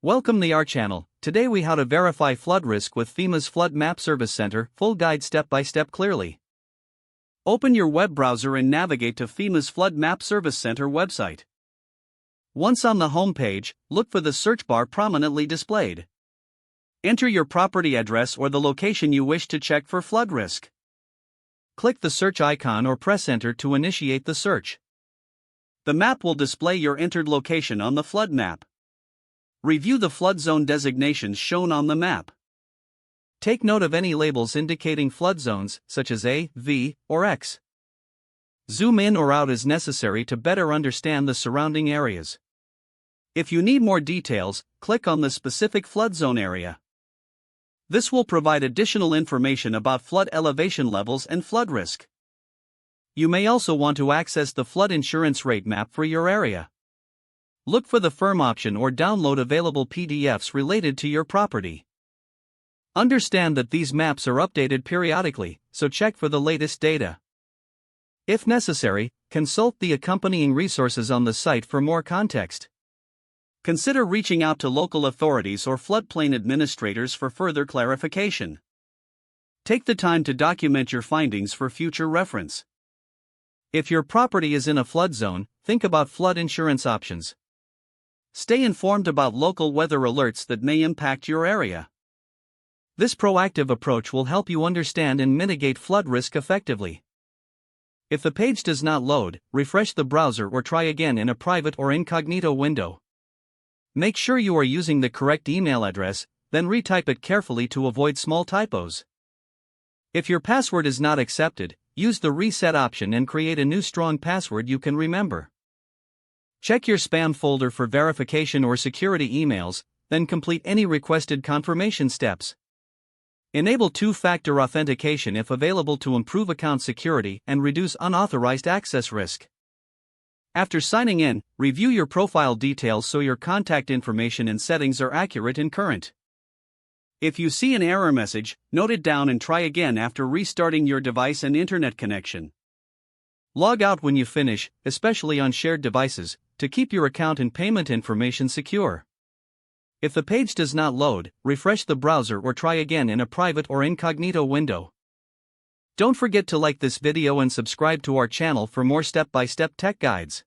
Welcome to our channel. Today we how to verify flood risk with FEMA's Flood Map Service Center, full guide step by step clearly. Open your web browser and navigate to FEMA's Flood Map Service Center website. Once on the home page, look for the search bar prominently displayed. Enter your property address or the location you wish to check for flood risk. Click the search icon or press enter to initiate the search. The map will display your entered location on the flood map. Review the flood zone designations shown on the map. Take note of any labels indicating flood zones, such as A, V, or X. Zoom in or out as necessary to better understand the surrounding areas. If you need more details, click on the specific flood zone area. This will provide additional information about flood elevation levels and flood risk. You may also want to access the flood insurance rate map for your area. Look for the FEMA option or download available PDFs related to your property. Understand that these maps are updated periodically, so check for the latest data. If necessary, consult the accompanying resources on the site for more context. Consider reaching out to local authorities or floodplain administrators for further clarification. Take the time to document your findings for future reference. If your property is in a flood zone, think about flood insurance options. Stay informed about local weather alerts that may impact your area. This proactive approach will help you understand and mitigate flood risk effectively. If the page does not load, refresh the browser or try again in a private or incognito window. Make sure you are using the correct email address, then retype it carefully to avoid small typos. If your password is not accepted, use the reset option and create a new strong password you can remember. Check your spam folder for verification or security emails, then complete any requested confirmation steps. Enable two-factor authentication if available to improve account security and reduce unauthorized access risk. After signing in, review your profile details so your contact information and settings are accurate and current. If you see an error message, note it down and try again after restarting your device and internet connection. Log out when you finish, especially on shared devices, to keep your account and payment information secure. If the page does not load, refresh the browser or try again in a private or incognito window. Don't forget to like this video and subscribe to our channel for more step-by-step tech guides.